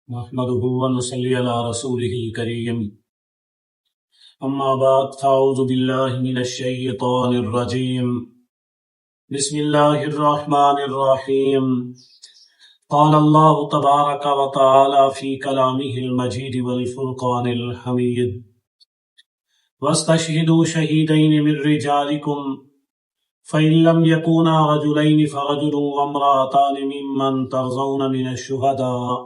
نحمده ونصلي على رسوله الكريم أما بعد فأعوذ بالله من الشيطان الرجيم بسم الله الرحمن الرحيم قال الله تبارك وتعالى في كلامه المجيد والفرقان الحميد واستشهدوا شهيدين من رجالكم فإن لم يكونا رجلين فرجل وامرأتان ممن ترضون من الشهداء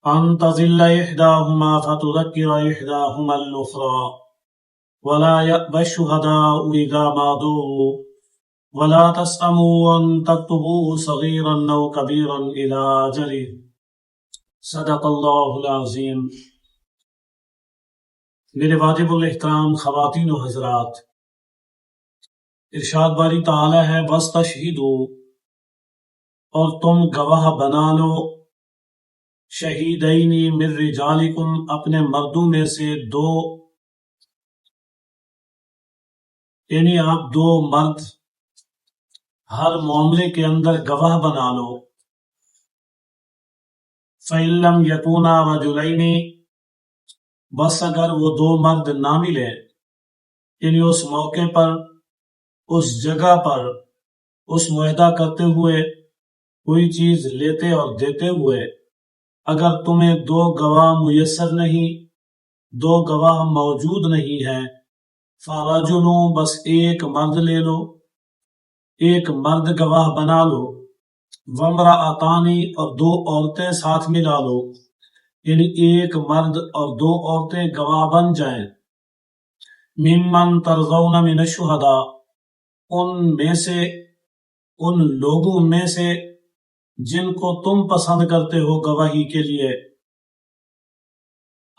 أن تضل إحداهما فتذكر إحداهما الأخرى ولا يأبى الشهداء إذا ما دعوا ولا تسأموا أن تكتبوه صغيرا أو كبيرا إلى أجله صدق الله العظيم۔ میرے واجب الاحترام خواتین و حضرات، ارشاد باری تعالی ہے وَاسْتَشْهِدُوا، اور تم گواہ بنا لو، شہیدین من رجالکم، اپنے مردوں میں سے دو، یعنی آپ دو مرد ہر معاملے کے اندر گواہ بنا لو۔ فَإِن لَّمْ يَكُونَا رَجُلَيْنِ، بس اگر وہ دو مرد نہ ملے، یعنی اس موقع پر، اس جگہ پر، اس معاہدہ کرتے ہوئے، کوئی چیز لیتے اور دیتے ہوئے اگر تمہیں دو گواہ میسر نہیں، دو گواہ موجود نہیں ہیں، فَرَجُلٌ، بس ایک مرد لے لو، ایک مرد گواہ بنا لو، وَامْرَأَتَانِ، اور دو عورتیں ساتھ ملا لو، یعنی ایک مرد اور دو عورتیں گواہ بن جائیں، مِمَّن تَرْضَوْنَ مِنَ الشُّهَدَاء، ان میں سے، ان لوگوں میں سے جن کو تم پسند کرتے ہو گواہی کے لیے،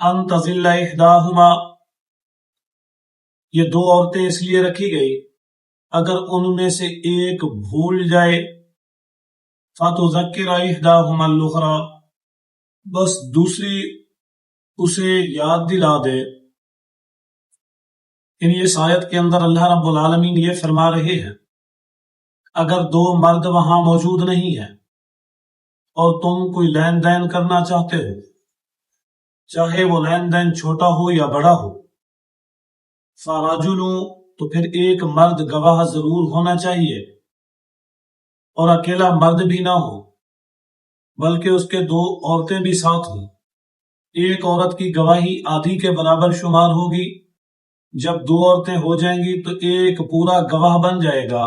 ان تضل احداہما، یہ دو عورتیں اس لیے رکھی گئی اگر ان میں سے ایک بھول جائے، فتذکر احداہما الاخری، بس دوسری اسے یاد دلا دے۔ یعنی اس آیت کے اندر اللہ رب العالمین یہ فرما رہے ہیں اگر دو مرد وہاں موجود نہیں ہیں اور تم کوئی لین دین کرنا چاہتے ہو، چاہے وہ لین دین چھوٹا ہو یا بڑا ہو، فَرَجُلٌ، تو پھر ایک مرد گواہ ضرور ہونا چاہیے، اور اکیلا مرد بھی نہ ہو بلکہ اس کے دو عورتیں بھی ساتھ ہوں۔ ایک عورت کی گواہی آدھی کے برابر شمار ہوگی، جب دو عورتیں ہو جائیں گی تو ایک پورا گواہ بن جائے گا۔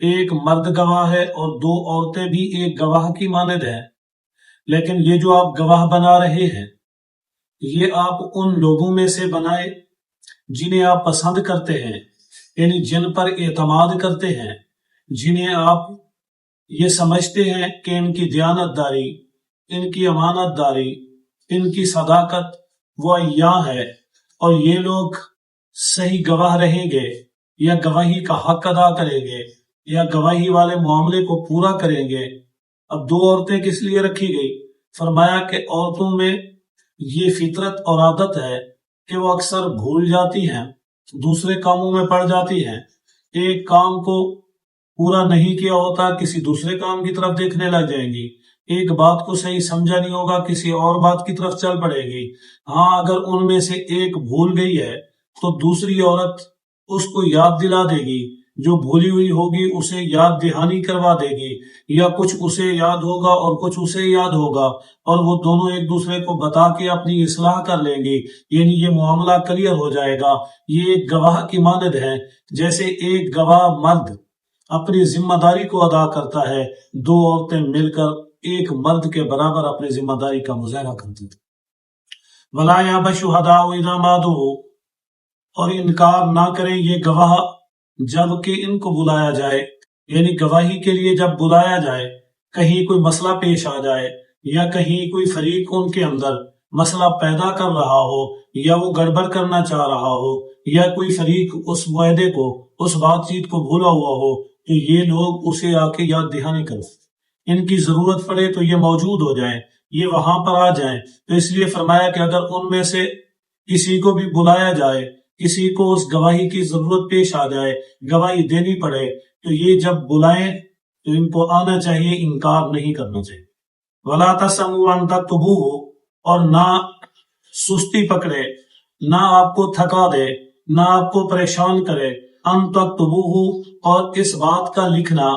ایک مرد گواہ ہے اور دو عورتیں بھی ایک گواہ کی مانند ہیں، لیکن یہ جو آپ گواہ بنا رہے ہیں یہ آپ ان لوگوں میں سے بنائے جنہیں آپ پسند کرتے ہیں، یعنی جن پر اعتماد کرتے ہیں، جنہیں آپ یہ سمجھتے ہیں کہ ان کی دیانت داری، ان کی امانت داری، ان کی صداقت وہ عیاں ہے، اور یہ لوگ صحیح گواہ رہیں گے، یا گواہی کا حق ادا کریں گے، یا گواہی والے معاملے کو پورا کریں گے۔ اب دو عورتیں کس لیے رکھی گئی؟ فرمایا کہ عورتوں میں یہ فطرت اور عادت ہے کہ وہ اکثر بھول جاتی ہیں، دوسرے کاموں میں پڑ جاتی ہیں، ایک کام کو پورا نہیں کیا ہوتا کسی دوسرے کام کی طرف دیکھنے لگ جائیں گی، ایک بات کو صحیح سمجھا نہیں ہوگا کسی اور بات کی طرف چل پڑے گی۔ ہاں اگر ان میں سے ایک بھول گئی ہے تو دوسری عورت اس کو یاد دلا دے گی، جو بھولی ہوئی ہوگی اسے یاد دہانی کروا دے گی، یا کچھ اسے یاد ہوگا اور کچھ اسے یاد ہوگا، اور وہ دونوں ایک دوسرے کو بتا کے اپنی اصلاح کر لیں گی، یعنی یہ معاملہ کلیئر ہو جائے گا۔ یہ ایک گواہ کی مانند ہے، جیسے ایک گواہ مرد اپنی ذمہ داری کو ادا کرتا ہے، دو عورتیں مل کر ایک مرد کے برابر اپنی ذمہ داری کا مظاہرہ کرتی تھی۔ وَلَا يَأْبَى الشُّهَدَاءُ إِذَا مَا دُعُوا، اور انکار نہ کریں یہ گواہ جب کہ ان کو بلایا جائے، یعنی گواہی کے لیے جب بلایا جائے، کہیں کوئی مسئلہ پیش آ جائے، یا کہیں کوئی فریق ان کے اندر مسئلہ پیدا کر رہا ہو، یا وہ گڑبڑ کرنا چاہ رہا ہو، یا کوئی فریق اس معاہدے کو، اس بات چیت کو بھولا ہوا ہو، تو یہ لوگ اسے آ کے یاد دہانی کریں، ان کی ضرورت پڑے تو یہ موجود ہو جائیں، یہ وہاں پر آ جائیں۔ تو اس لیے فرمایا کہ اگر ان میں سے کسی کو بھی بلایا جائے، کسی کو اس گواہی کی ضرورت پیش آ جائے، گواہی دینی پڑے، تو یہ جب بلائیں تو ان کو آنا چاہیے، انکار نہیں کرنا چاہیے۔ ولا تسموا ان تكتبوه، اور نہ سستی پکڑے، نہ آپ کو تھکا دے، نہ آپ کو پریشان کرے، ان تکتبوہ، اور اس بات کا لکھنا،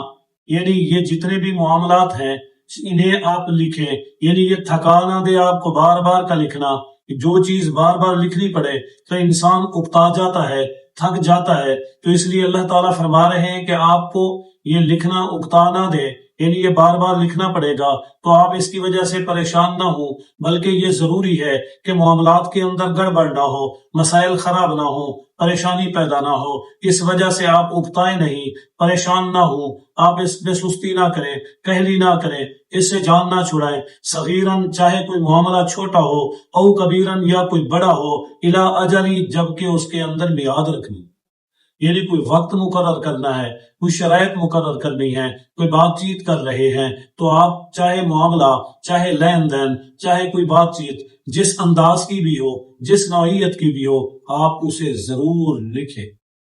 یعنی یہ جتنے بھی معاملات ہیں انہیں آپ لکھیں، یعنی یہ تھکا نہ دے آپ کو بار بار کا لکھنا. جو چیز بار بار لکھنی پڑے تو انسان اکتا جاتا ہے، تھک جاتا ہے. تو اس لیے اللہ تعالیٰ فرما رہے ہیں کہ آپ کو یہ لکھنا اکتا نہ دے، یعنی یہ بار بار لکھنا پڑے گا تو آپ اس کی وجہ سے پریشان نہ ہو، بلکہ یہ ضروری ہے کہ معاملات کے اندر گڑبڑ نہ ہو، مسائل خراب نہ ہو، پریشانی پیدا نہ ہو. اس وجہ سے آپ اکتائیں نہیں، پریشان نہ ہو، آپ اس میں سستی نہ کریں، کہلی نہ کریں، اس سے جان نہ چھڑائیں. صغیرن، چاہے کوئی معاملہ چھوٹا ہو، او کبیرن، یا کوئی بڑا ہو، الی اجلی، جبکہ اس کے اندر میعاد رکھنی، یعنی کوئی وقت مقرر کرنا ہے، کوئی شرائط مقرر کرنی ہے، کوئی بات چیت کر رہے ہیں تو آپ چاہے معاملہ، چاہے لین دین، چاہے کوئی بات چیت جس انداز کی بھی ہو، جس نوعیت کی بھی ہو، آپ اسے ضرور لکھیں.